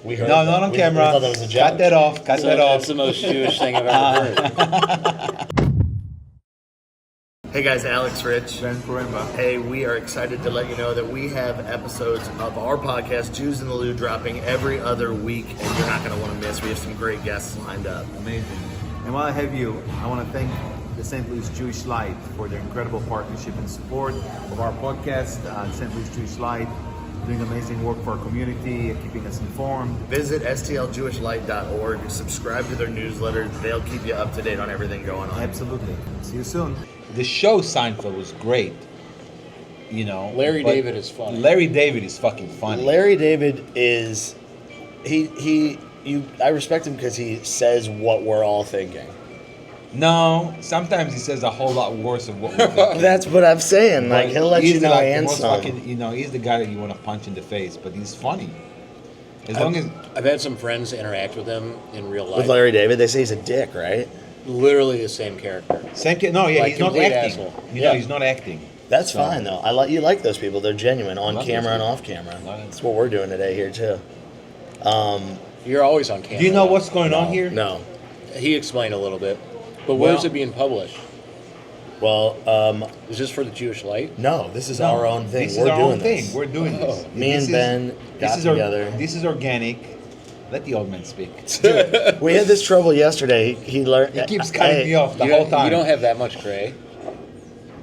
We heard No, not on camera. We thought that was a joke. Cut that off. Cut that off. That's the most Jewish thing I've ever heard. Hey guys, Alex Rich. Ben Poremba. Hey, we are excited to let you know that we have episodes of our podcast, Jews in the Lou, dropping every other week, and you're not going to want to miss. We have some great guests lined up. Amazing. And while I have you, I want to thank the St. Louis Jewish Light for their incredible partnership and support of our podcast. St. Louis Jewish Light doing amazing work for our community, keeping us informed. Visit stlJewishLight.org, subscribe to their newsletter. They'll keep you up to date on everything going on. Absolutely. See you soon. The show Seinfeld was great. You know, Larry David is funny. Larry David is fucking funny. Larry David is I respect him because he says what we're all thinking. No, sometimes he says a whole lot worse of what we're thinking. That's what I'm saying. Like, he'll let you know like and the most some. fucking, he's the guy that you want to punch in the face, but he's funny. As long as I've had some friends interact with him in real life. With Larry David, they say he's a dick, right? Literally the same character. same kid. No, yeah, Like he's not complete acting. asshole. No, he's not acting. That's So- fine though. You like those people. They're genuine on Love camera those and people. off camera. Love it. That's what we're doing today here too. You're always on camera. Do you know what's going on here? No. He explained a little bit. But where's Well- it being published? Well, Is this for the Jewish Light? no. This is No, our own thing. This We're is our doing own thing. this. We're doing this. Me and Ben got together. This is organic. Let the old man speak. We had this trouble yesterday. He learned. He keeps cutting me off the You, whole time. you don't have that much gray.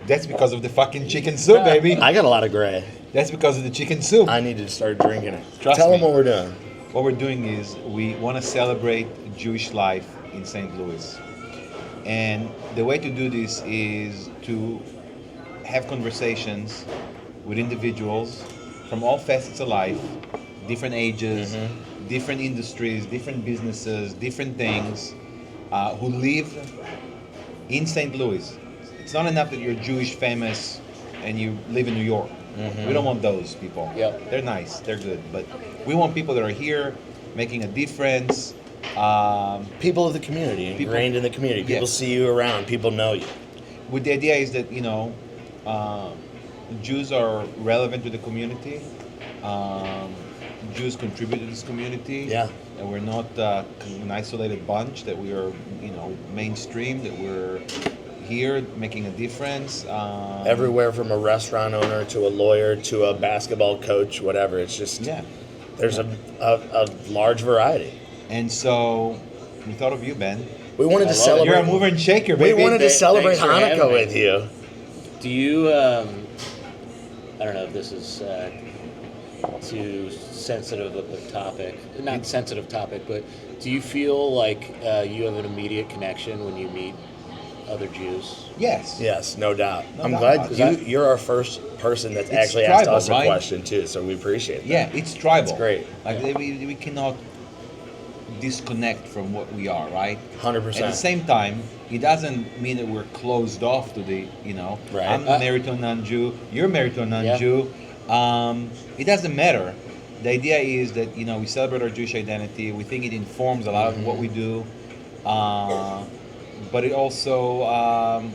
That's because of the fucking chicken soup, baby. I got a lot of gray. That's because of the chicken soup. I need to start drinking it. Trust Tell me. them what we're doing. What we're doing is we want to celebrate Jewish life in St. Louis. And the way to do this is to have conversations with individuals from all facets of life, different ages, different industries, different businesses, different things, who live in St. Louis. It's not enough that you're Jewish, famous, and you live in New York. We don't want those people. Yep. They're nice, they're good, but we want people that are here making a difference. People of the community, ingrained in the community. People Yes. see you around. People know you. With the idea is that Jews are relevant to the community. Jews contribute to this community. Yeah. And we're not an isolated bunch. That we are, mainstream. That we're here making a difference. Everywhere from a restaurant owner to a lawyer to a basketball coach, whatever. It's just there's a large variety. And so we thought of you, Ben. We wanted to celebrate. You're a mover and shaker, We baby. wanted to celebrate Thanks for having Hanukkah me. with you. Do you, I don't know if this is too sensitive of a topic. Not sensitive topic, but do you feel like you have an immediate connection when you meet other Jews? Yes. Yes, no doubt. No I'm doubt glad about that. you're our first person that's It's actually asked tribal, us a right? question too, so we appreciate that. Yeah, it's tribal. That's great. Like we cannot disconnect from what we are, right? 100%. At the same time, it doesn't mean that we're closed off to the, Right. I'm married to a non-Jew, you're married to a non-Jew. It doesn't matter. The idea is that, we celebrate our Jewish identity. We think it informs a lot of what we do. But it also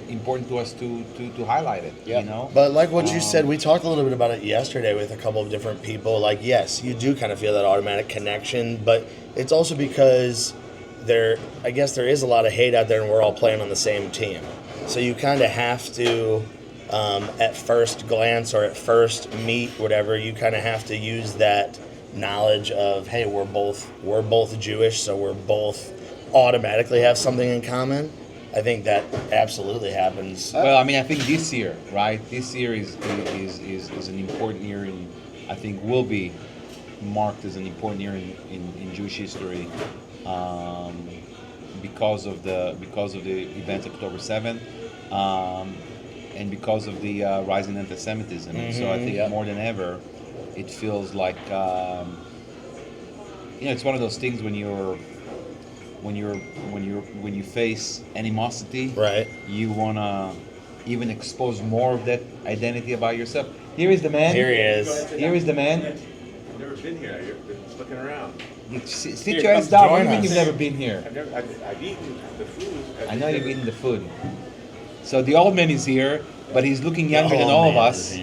important to us to highlight it, Yeah. But like what you said, we talked a little bit about it yesterday with a couple of different people. Like, yes, you do kind of feel that automatic connection, but it's also because I guess there is a lot of hate out there and we're all playing on the same team. So you kind of have to, at first glance or at first meet, whatever, you kind of have to use that knowledge of, hey, we're both Jewish, so we're both automatically have something in common. I think that absolutely happens. Well, I think this year, right? This year is an important year, and I think will be marked as an important year in Jewish history because of the events of October 7th and because of the rise in anti-Semitism. And so I think more than ever, it feels like it's one of those things when you face animosity, Right. you wanna even expose more of that identity about yourself. Here is the man. Here he is. Here is the man. I've never been here. I've been just looking around. Sit your ass down. What do you join mean us. you've never been here? I've eaten the food. I know you've eaten the food. So the old man is here, but he's looking younger than all of us.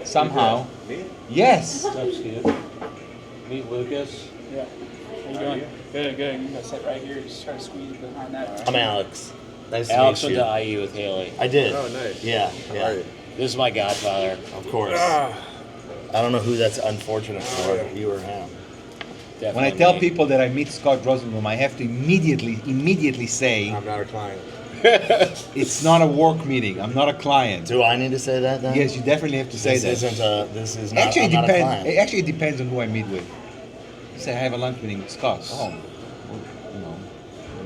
Somehow. Me? Yes. What's up, Steve? Meet Lucas. Yeah. How you doing? Good, good. You can sit right here. Just try to squeeze behind that. I'm Alex. Nice Alex to went meet to you. IU with Haley. I did. Oh, nice. Yeah, How yeah. are you? This is my godfather. Of course. I don't know who that's unfortunate for, you or him. Definitely When I tell me. people that I meet Scott Rosenblum, I have to immediately say I'm not a client. it's not a work meeting. I'm not a client. Do I need to say that then? Yes, you definitely have to say This that. this is not, Actually, I'm it not a depends. client. Actually, it depends on who I meet with. You say I have a lunch meeting with Scott. Oh, well, you know,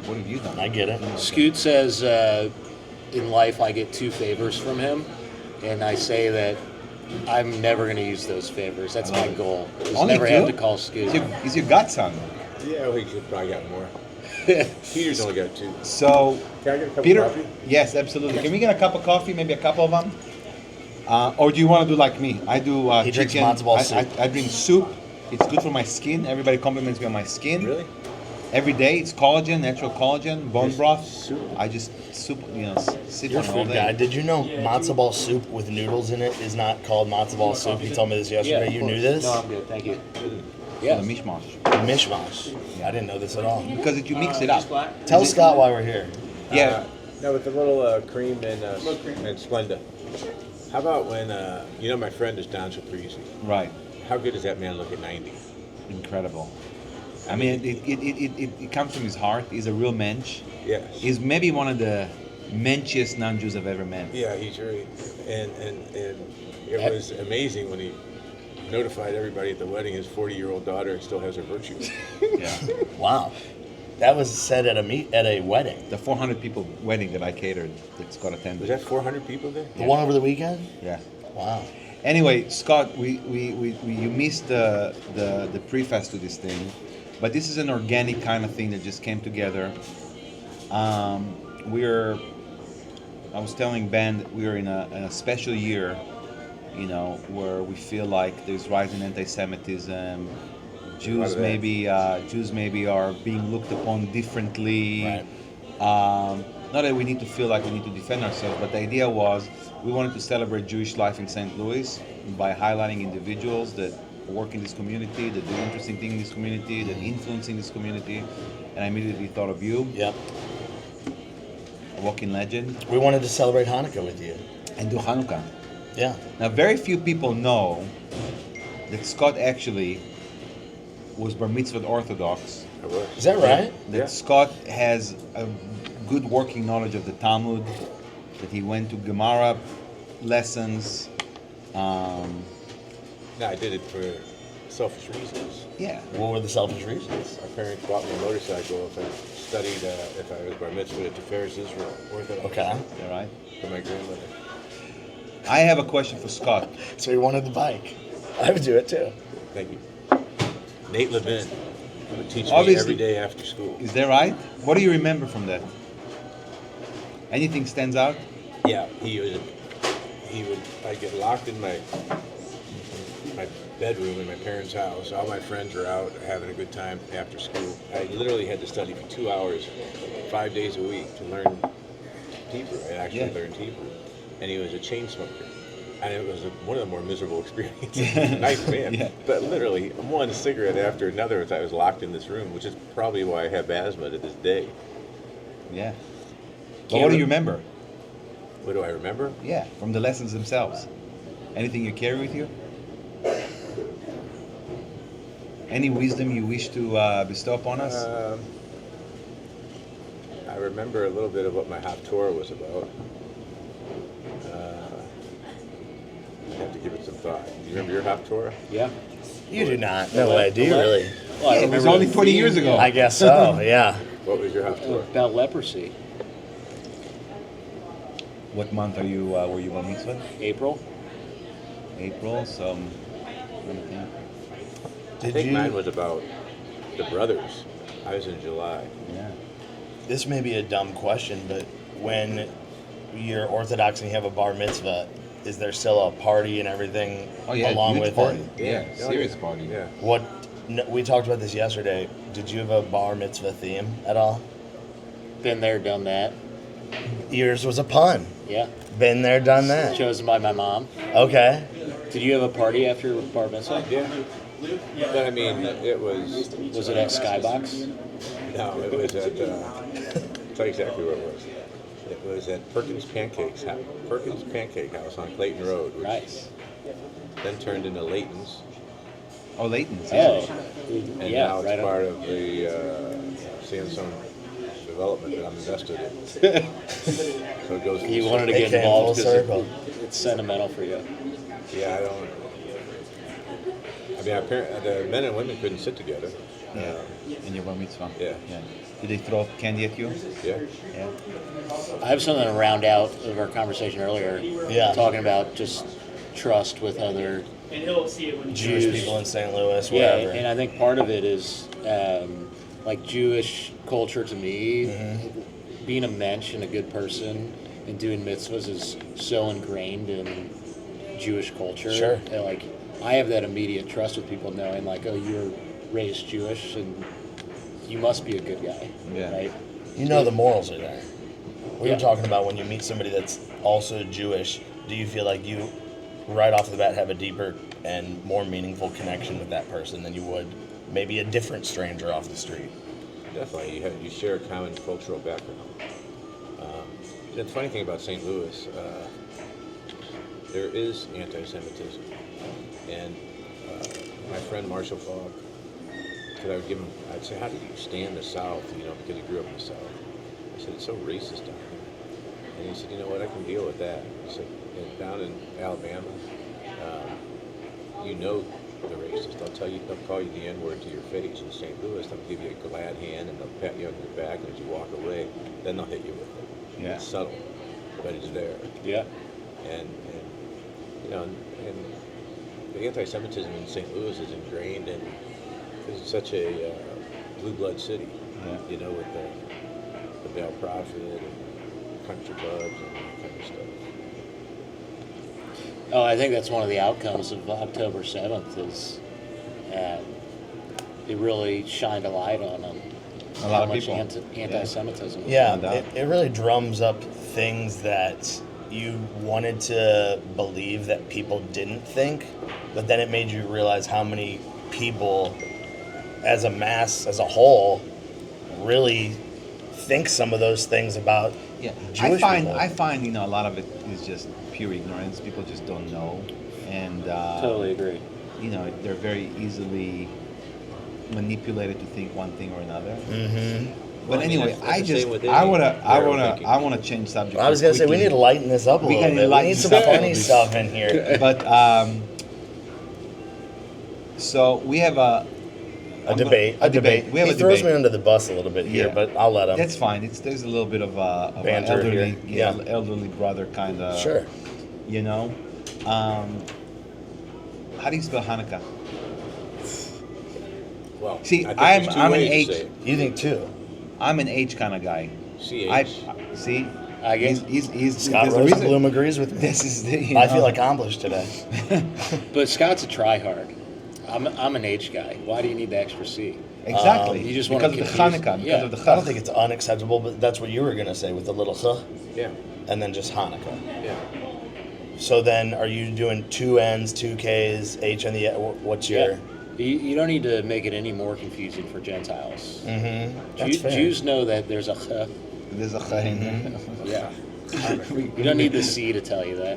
what have you done? I get it. Scoot says, in life I get 2 favors from him, and I say that I'm never going to use those favors. That's my goal. Is Only never 2? have to call Scoot. He's your godson. Yeah, we could probably got more. Peter's only got 2. So, Can I get a cup Peter, of coffee? yes, absolutely. Can we get a cup of coffee? Maybe a couple of them. Or do you want to do like me? I do He drinks chicken. matzo ball soup. I drink soup. It's good for my skin. Everybody compliments me on my skin. Really? Every day, it's collagen, natural collagen, bone Just broth. soup? I just sip, sip You're on a it all food day. guy. Did you know Yeah, matzo dude. ball soup with noodles in it is not called matzo ball soup? He told me this yesterday. of You course. knew this? No, I'm good. Thank you. Yeah, Yeah. the mishmash. Mishmash. I didn't know this at all. Because you mix it up. Tell Scott why we're here. Yeah. No, with a little cream and Little cream. and Splenda. How about when you know my friend is Don Caprese? Right. How good does that man look at 90? Incredible. I mean, it comes from his heart. He's a real mensch. Yes. He's maybe one of the menchiest non-Jews I've ever met. Yeah, he's really, and it was amazing when he notified everybody at the wedding his 40-year-old daughter still has her virtue. Yeah. Wow. That was said at a wedding. The 400 people wedding that I catered that Scott attended. Was that 400 people there? The one over the weekend? Yeah. Wow. Anyway, Scott, you missed the preface to this thing, but this is an organic kind of thing that just came together. I was telling Ben that we are in a special year, where we feel like there's rising anti-Semitism. Jews that. maybe are being looked upon differently. Right. Not that we need to feel like we need to defend ourselves, but the idea was we wanted to celebrate Jewish life in St. Louis by highlighting individuals that work in this community, that do interesting things in this community, that influence in this community. And I immediately thought of you, Yep. a walking legend, We wanted to celebrate Hanukkah with you. and do Hanukkah. Yeah. Now, very few people know that Scott actually was bar mitzvah Orthodox. I was. Is that right? That Yeah. Scott has a good working knowledge of the Talmud, that he went to Gemara lessons. No, I did it for selfish reasons. Yeah. What were the selfish reasons? My parents bought me a motorcycle if I studied, if I was bar mitzvah at Tiferes Israel Orthodox. Okay. All right. For my grandmother. I have a question for Scott. So he wanted the bike. I would do it too. Thank you. Nate Levin would teach me Obviously- every day after school. Is that right? What do you remember from that? Anything stands out? Yeah, I'd get locked in my bedroom in my parents' house. All my friends were out having a good time after school. I literally had to study for 2 hours, 5 days a week to learn Hebrew. I actually learned Hebrew. And he was a chain smoker. And it was one of the more miserable experiences. Nice man. Yeah. But literally, one cigarette after another as I was locked in this room, which is probably why I have asthma to this day. Yeah. But what do you remember? What do I remember? Yeah, from the lessons themselves. Anything you carry with you? Any wisdom you wish to bestow upon us? I remember a little bit of what my Haftorah was about. I have to give it some thought. Do you remember your Haftorah? Yeah. You do not. No way. Do you really? Well, I It was remember only the 20 theme, years ago. I guess so. Yeah. What was your Haftorah? About leprosy. What month are you? Were you bar mitzvah? April. April. So. let me think. I Did think you? mine was about the brothers. I was in July. Yeah. This may be a dumb question, but when you're Orthodox and you have a bar mitzvah, is there still a party and everything Oh yeah. along huge with party. it? Yeah. Oh, Serious yeah. party. Yeah. What? No, we talked about this yesterday. Did you have a bar mitzvah theme at all? Been there, done that. Yours was a pun. Yeah. Been there, done that. Chosen by my mom. Okay. Did you have a party after bar mitzvah? Yeah. But I mean, it was. Was it at Skybox? No, it was at. I'll tell you exactly where it was. It was at Perkins Pancake House on Clayton Road, which Nice. then turned into Layton's, Oh, Layton's. Oh, and yeah, now it's right part on. of the Samsung development that I'm invested in. So it goes. You wanted to It get came involved full circle. because it's sentimental for you. Yeah, I don't. I mean, the men and women couldn't sit together. In your bar mitzvah. Yeah. Did they throw candy at you? Yeah. Yeah. I have something to round out of our conversation earlier. Yeah. Talking about just trust with other And he'll see it when Jewish Jews. people in St. Louis, Yeah, wherever. and I think part of it is like Jewish culture to me, being a mensch and a good person and doing mitzvahs is so ingrained in Jewish culture. Sure. And like I have that immediate trust with people knowing like, oh, you're raised Jewish and you must be a good guy. Yeah. Right? You know the morals are there. We Yeah. were talking about when you meet somebody that's also Jewish, do you feel like you, right off the bat, have a deeper and more meaningful connection with that person than you would maybe a different stranger off the street? Definitely, you share a common cultural background. The funny thing about St. Louis, there is anti-Semitism, and my friend Marshall Fogg, because I'd say, how did you stand the South? Because he grew up in the South. I said, it's so racist down here. And he said, you know what, I can deal with that. He said, down in Alabama, the racist. They'll call you the N-word to your face. In St. Louis, they'll give you a glad hand and they'll pat you on your back, and as you walk away, then they'll hit you with it. Yeah. It's subtle, but it's there. Yeah. And the anti-Semitism in St. Louis is ingrained in, because it's such a blue blood city. Yeah. With the Bell Prophet and country clubs and that kind of stuff. Oh, I think that's one of the outcomes of October 7th is it really shined a light on A lot how of much people. anti-Semitism. Yeah, No doubt. it really drums up things that you wanted to believe that people didn't think, but then it made you realize how many people, as a mass, as a whole, really think some of those things about Jewish people. I find a lot of it is just pure ignorance. People just don't know, and Totally agree. they're very easily manipulated to think one thing or another. Mm-hmm. But anyway, that's the same with I any I thinking. wanna change subject. I was gonna say we quickly. need to lighten this up a We little gotta bit. We lighten need this some up a funny little bit. stuff in here. But so we have a debate. We have He a throws debate. me under the bus a little bit here, Yeah. but I'll let him. That's fine. There's a little bit of an Banter elderly, here. Yeah. elderly brother kind of. Sure. How do you spell Hanukkah? Well, See, I think I'm there's two an ways to H. say it. You think too? I'm an H kind of guy. CH. See. I guess. He's Scott there's a reason- Rosenblum agrees with me. This is the. I feel accomplished today. But Scott's a tryhard. I'm an H guy. Why do you need the extra C? Exactly. You just wanna because of the confuse- Hanukkah. yeah. Because of the I don't Chag. think it's unacceptable, but that's what you were gonna say with the little ch, Yeah. and then just Hanukkah. Yeah. So then, are you doing two N's, two K's, H and the? What's your? Yeah. You don't need to make it any more confusing for Gentiles. Mm-hmm. That's fair. Jews know that there's a ch. There's a Chag in there. Yeah. You don't need the C to tell you that.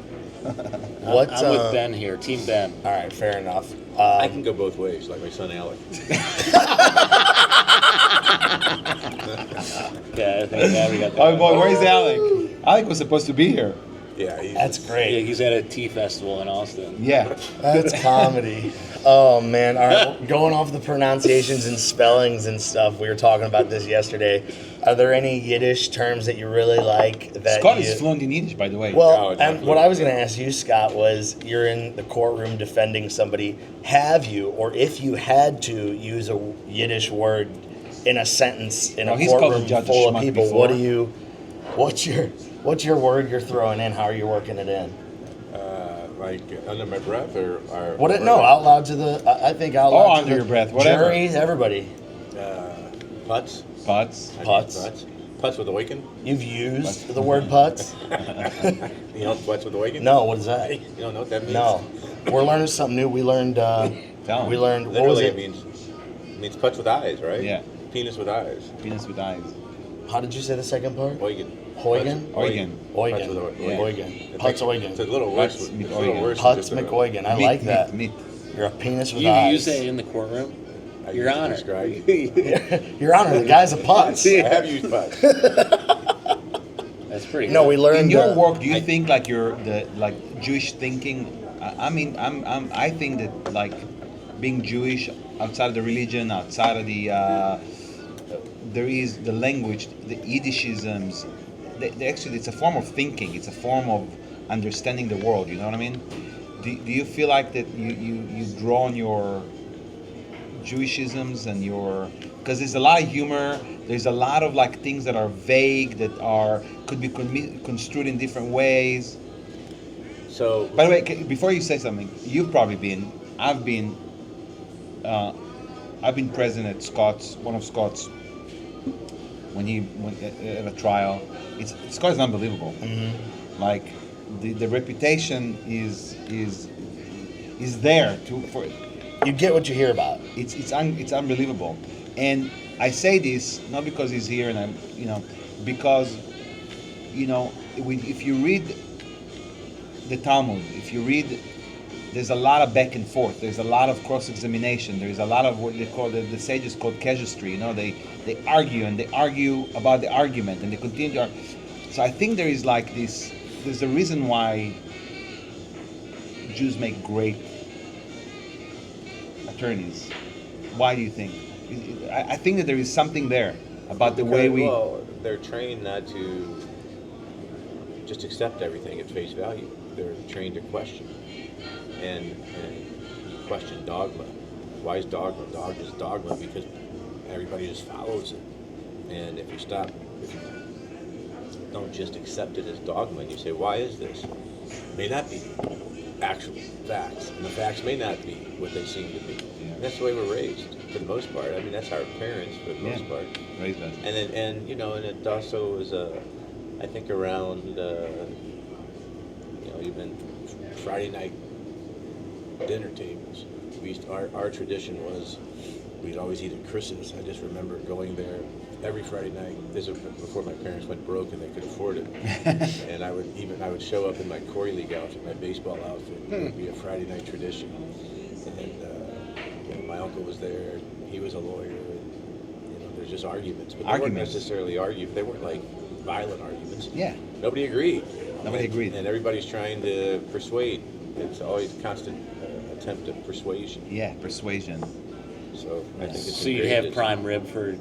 What? I'm with Ben here, Team Ben. All right, fair enough. I can go both ways, like my son Alec. Yeah, I think now we got that. Oh boy, where's Alec? Alec was supposed to be here. Yeah, That's Yeah, great. he's at a tea festival in Austin. Yeah. That's comedy. Oh man! All right, going off the pronunciations and spellings and stuff. We were talking about this yesterday. Are there any Yiddish terms that you really like? That Scott you, is fluent in Yiddish, by the way. Well, Oh, and definitely. what I was going to ask you, Scott, was you're in the courtroom defending somebody. Have you, or if you had to, use a Yiddish word in a sentence in No, a he's called the courtroom judge a full of schmuck people? before. What do you? What's your word you're throwing in? How are you working it in? like under my breath or What? No, out loud to the. I think out Oh, loud. to under the your breath, whatever. Juries, everybody. Putts. Putts. I Putts. mean, putts. Putts with awaken. You've used the word putts? You know, putts with awaken. No, what is that? You don't know what that means? No. We're learning something new. We learned Tell 'em. We learned, what was Literally, it? it means putz with eyes, right? Yeah. Penis with eyes. Penis with eyes. How did you say the second part? Oygen. Huygen? Oygen. Oygen. Putz with Oygen. Yeah. Oygen. It's Putz like- Oygen. It's a little worse. Putz It's mit a little Oygen. worse. than Putz just a- McOygan. I Meat, like that. Meat. You're a penis with You eyes. use that in the courtroom? I Your use it to Honor. describe you. Your Honor, the guy's a putz. I have used putz. That's pretty No, good. we learned. In your work, do you think like your the like Jewish thinking? I mean, I think that like being Jewish outside of the religion, outside of the there is the language, the Yiddishisms. Actually, it's a form of thinking. It's a form of understanding the world. You know what I mean? Do you feel like that you draw on your Jewishisms and your, because there's a lot of humor, there's a lot of like things that are vague, that are could be construed in different ways. So, By the way, before you say something, you've probably been, I've been present at Scott's, one of Scott's, when he went at a trial. Scott is unbelievable. Mm-hmm. Like the reputation is there for. You get what you hear about. It's unbelievable, and I say this not because he's here, and I'm because if you read the Talmud, if you read, there's a lot of back and forth. There's a lot of cross-examination. There's a lot of what they call the sages called casuistry. They argue and they argue about the argument and they continue to argue. So I think there is like this. There's a reason why Jews make great attorneys. Why do you think? I think that there is something there about the way we. Well, they're trained not to just accept everything at face value. They're trained to question, and question dogma. Why is dogma? Dogma is dogma because everybody just follows it. And if you don't just accept it as dogma, and you say, why is this? It may not be actual facts, and the facts may not be what they seem to be. Yeah. And that's the way we're raised, for the most part. I mean, that's our parents, for the most part. Raise that. And then, and it also was I think around, even Friday night dinner tables. Our tradition was we'd always eat at Chris's. I just remember going there every Friday night. This was before my parents went broke and they could afford it. And I would show up in my Corey League outfit, my baseball outfit. It would be a Friday night tradition. And my uncle was there. He was a lawyer. And, there's just arguments, but they weren't necessarily arguments. They weren't like violent arguments. Yeah. Nobody agreed. Nobody agreed. And everybody's trying to persuade. It's always constant attempt at persuasion. Yeah, persuasion. So I think it's So you'd great. have prime rib for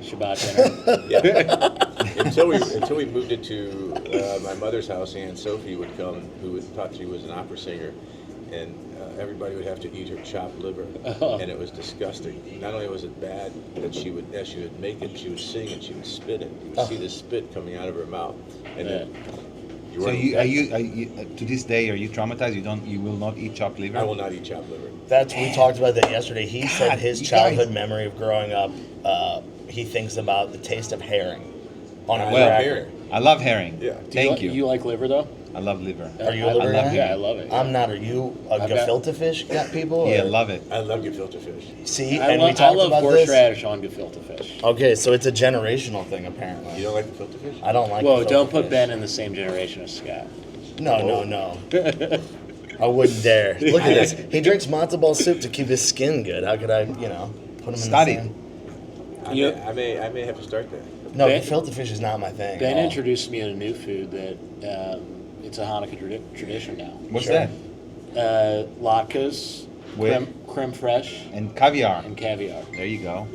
Shabbat dinner? Yeah. until we moved it to my mother's house, Aunt Sophie would come, who thought she was an opera singer, and everybody would have to eat her chopped liver, and it was disgusting. Not only was it bad, that as she would make it, she would sing and she would spit it. You would see the spit coming out of her mouth, and then. So are you to this day, are you traumatized? You will not eat chopped liver? I will not eat chopped liver. We talked about that yesterday. He said his you childhood guys- memory of growing up, he thinks about the taste of herring on a I love cracker. herring. I love herring. Yeah. Thank you. You like liver though? I love liver. Are you a liver love guy? it. Yeah, I love it. I'm not. Are you a I've got- gefilte fish people? Yeah, or- love it. I love gefilte fish. See, I and we love talked about this. horseradish on gefilte fish. Okay, so it's a generational thing apparently. You don't like gefilte fish? I don't like. Whoa, gefilte don't put fish. Ben in the same generation as Scott. No. I wouldn't dare. Look at this. He drinks matzo ball soup to keep his skin good. How could I, put him in Study. the same? I may have to start that. No, Ben- gefilte fish is not my thing. Ben at all. introduced me to a new food that it's a Hanukkah tradition now. What's Sure. that? Latkes, With? creme fraiche, And caviar. and caviar. There you go.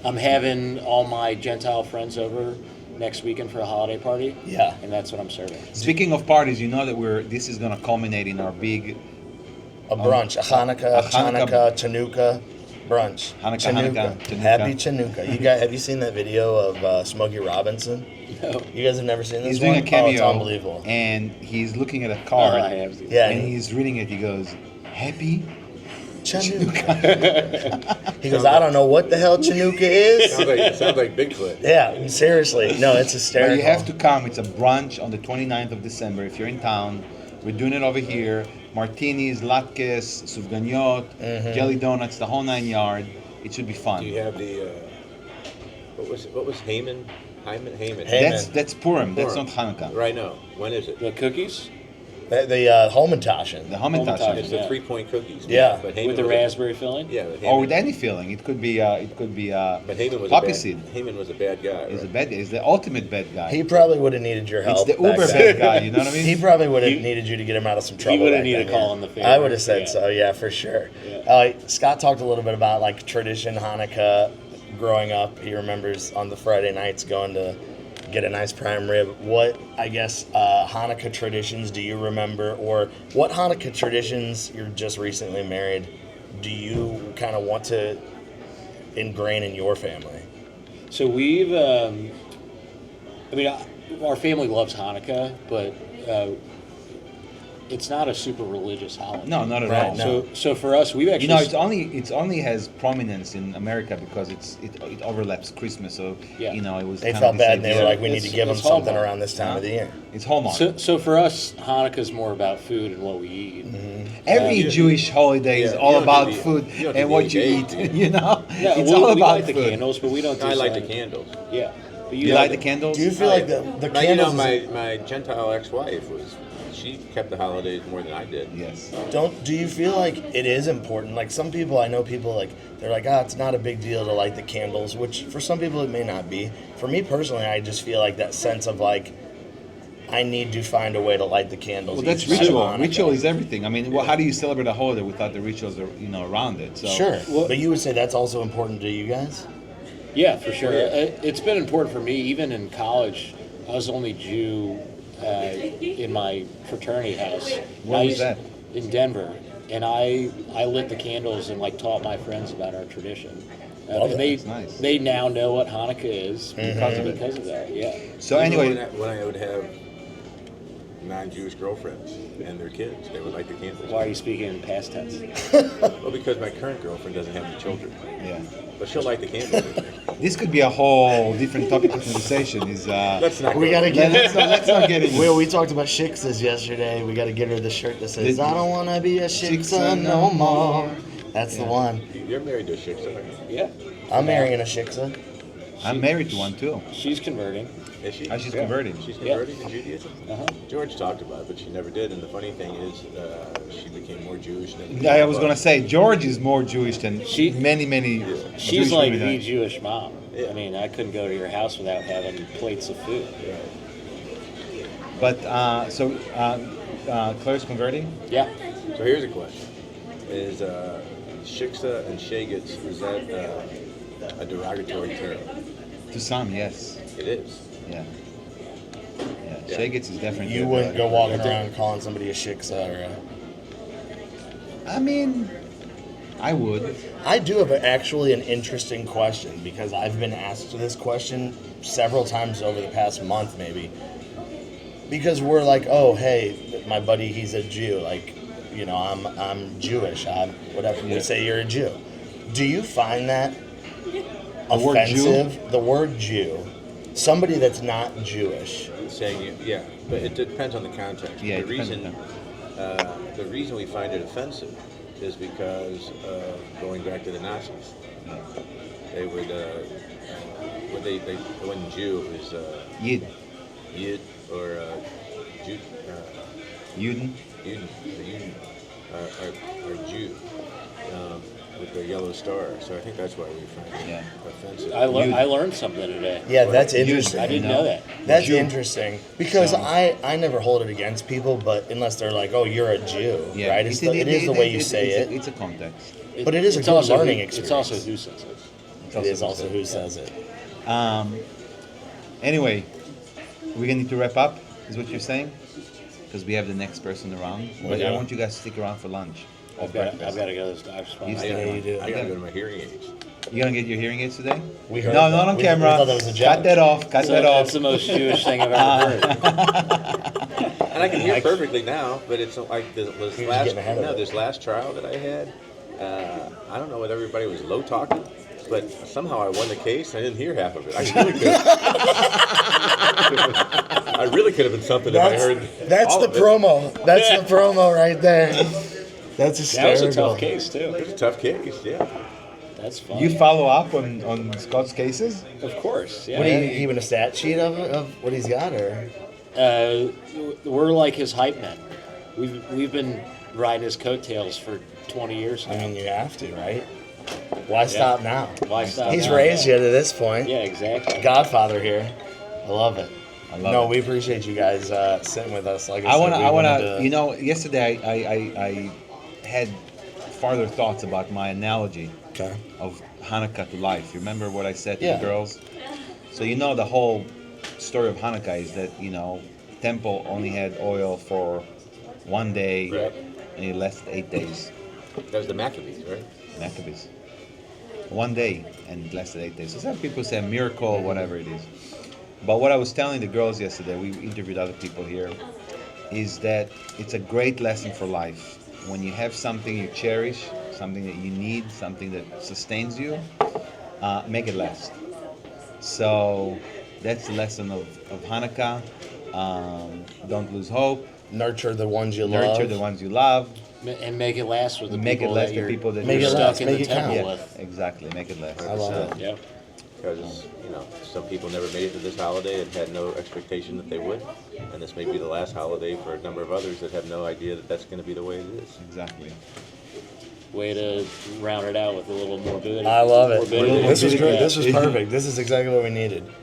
I'm having all my Gentile friends over next weekend for a holiday party. Yeah. And that's what I'm serving. Speaking of parties, you know that this is going to culminate in our big A brunch, a Hanukkah, a Hanukkah- Chanukah brunch. Hanukkah. Happy Chanukah. You guys, have you seen that video of Smokey Robinson? No. You guys have never seen this He's doing one? a cameo. Oh, it's unbelievable. And he's looking at a card. I have seen Yeah, And he's reading it. He goes, happy. Chanukah. He goes, I don't know what the hell Chanukah is. Sounds like Bigfoot. Yeah, seriously. No, it's hysterical. But you have to come. It's a brunch on the 29th of December. If you're in town, we're doing it over here. martinis, latkes, sufganiyot, jelly donuts, the whole 9 yard. It should be fun. Do you have the what was Haman? Haman. That's Purim. That's not Hanukkah. Right now. When is it? The cookies The Homentashen. The Hamantashen. It's the Yeah. 3-point cookies. Yeah. But Haman with the was a- raspberry filling. Yeah. But Or Haman, with any filling. It could be. but Haman was poppy a bad, seed. Haman was a bad guy. He's Right? a bad guy. He's the ultimate bad guy. He probably would have needed your It's help. the back uber then. bad guy. You know what I mean? He probably would have needed you to get him out of some trouble. would've back needed then, a call yeah. in the favor, I would have said yeah. so, yeah, for sure. Yeah. Scott talked a little bit about like tradition Hanukkah. Growing up, he remembers on the Friday nights going to get a nice prime rib. What, I guess, Hanukkah traditions do you remember, or what Hanukkah traditions, you're just recently married, do you kind of want to ingrain in your family? So we've, our family loves Hanukkah, but it's not a super religious holiday. No, not at Right, all. no. So for us, we've actually. It's only has prominence in America because it overlaps Christmas. So Yeah. it was. They kind felt of this bad and they idea. were like, we need to It's- give them it's something Hallmark. around this time of the year. It's Hallmark. So for us, Hanukkah's more about food and what we eat. Every you- Jewish holiday is Yeah, all you don't about do the- food you don't do and the what you 8 eat. days, do you? No, Yeah, it's we all about light the food. candles, but we don't do I like the something- candles. Yeah. But You like light the candles? Do you feel like the Now, you know, candles... my Gentile ex-wife she kept the holidays more than I did. Yes. Do you feel like it is important? Like some people, I know people like they're like, it's not a big deal to light the candles, which for some people it may not be. For me personally, I just feel like that sense of like I need to find a way to light the candles. Well, that's each night ritual. of Hanukkah. Ritual is everything. I mean, how do you celebrate a holiday without the rituals, around it? So Sure, but you would say that's also important to you guys. Yeah, for sure. It's been important for me. Even in college, I was the only Jew in my fraternity house. Where was that? In Denver, and I lit the candles and like taught my friends about our tradition. Love And it. they That's nice. they now know what Hanukkah is because of that. Yeah. So Even anyway, when I would have non-Jewish girlfriends and their kids, they would light the candles. Why are you speaking in past tense? Well, because my current girlfriend doesn't have any children, yeah, but she'll light the candles with me. this could be a whole different topic of conversation. Let's not. We go gotta there. get. Let's not get into We talked about shiksas yesterday. We got to get her the shirt that says, The- "I don't want to be a shiksa Shiksa no no more." more. That's the one. You're married to a shiksa, aren't you? Yeah. I'm marrying a shiksa. I'm married to one too. She's converting. Is she? She's converting. She's Yeah. converting to Judaism? Uh-huh. George talked about it, but she never did. And the funny thing is, she became more Jewish than. I was gonna say George is more Jewish than She- many. She's Jewish like women the are. Jewish mom. Yeah. I mean, I couldn't go to your house without having plates of food. But Claire's converting. Yeah. So here's a question: Is shiksa and shagets, is that a derogatory term? To some, yes. It is. Yeah. Yeah. Shagets is definitely. You a wouldn't go derogatory walking term. around calling somebody a shiksa or a... I mean, I would. I do have actually an interesting question because I've been asked this question several times over the past month, maybe. Because we're like, oh, hey, my buddy, he's a Jew. Like, I'm Jewish. I'm whatever. We say you're a Jew. Do you find that word Jew? offensive? The word Jew. Somebody that's not Jewish. Saying yeah, but it depends on the context. Yeah, the it depends reason on the reason we find it offensive is because going back to the Nazis, they would when they wasn't Jew, it was Yid. Yid or Jew, Juden. Juden, the Juden are Jew with the yellow star. So I think that's why we find it offensive. I learned something today. Yeah, that's interesting. I didn't know that. That's Jew. interesting because So- I never hold it against people, but unless they're like, "Oh, you're a Jew," Yeah. right? It is the way you say it. It's a context. But it is a It's good also learning who- experience. It's also who says it. It is also who says it. Anyway, we're gonna need to wrap up. Is what you're saying? Because we have the next person around. But do. I want you guys to stick around for lunch. or I've got breakfast. to go to this doctor's You appointment. stay Yeah, you do. I gotta go to my hearing aids. You gonna get your hearing aids today? We heard No, that. not on We camera. thought that was a joke. Cut that off. Cut So that off. that's the most Jewish thing I've ever heard. And I can hear perfectly now, but it's like this just last getting ahead of it. this last trial that I had. I don't know whether everybody was low talking, but somehow I won the case. I didn't hear half of it. I really could. I really could have been something if I heard. That's all the of it. promo. That's the promo right there. That's That was hysterical. a tough case too. It was a tough case, yeah. That's fun. You follow up on Scott's cases? Of course, yeah. What are you even a stat sheet of what he's got, or? We're like his hype men. We've been riding his coattails for 20 years now. I mean, you have to, right? Why stop now? Why stop He's now? raised you to this point. Yeah, exactly. Godfather here. I love it. I love No, it. we appreciate you guys sitting with us. Like I I said, wanna, we I wanna. wanted to- You know, yesterday I had farther thoughts about my analogy Okay. of Hanukkah to life. You remember what I said to Yeah. the girls? So you know the whole story of Hanukkah is that temple only had oil for one day, Right. and it lasted 8 days. That was the Maccabees, right? Maccabees. One day and it lasted 8 days. So some people say a miracle, whatever it is. But what I was telling the girls yesterday, we interviewed other people here, is that it's a great lesson for life. When you have something you cherish, something that you need, something that sustains you, make it last. So that's the lesson of Hanukkah. Don't lose hope. Nurture the ones you love. Nurture the ones you love. And make it last with the Make it people last that with you're, people that Make you're it stuck last, in make the it count. temple Yeah, with. exactly. Make it last. I love it. Yep. Because, some people never made it to this holiday and had no expectation that they would. And this may be the last holiday for a number of others that have no idea that that's going to be the way it is. Exactly. Way to round it out with a little morbidity. I love it. Morbidity. This was great. Yeah. This was perfect. This is exactly what we needed.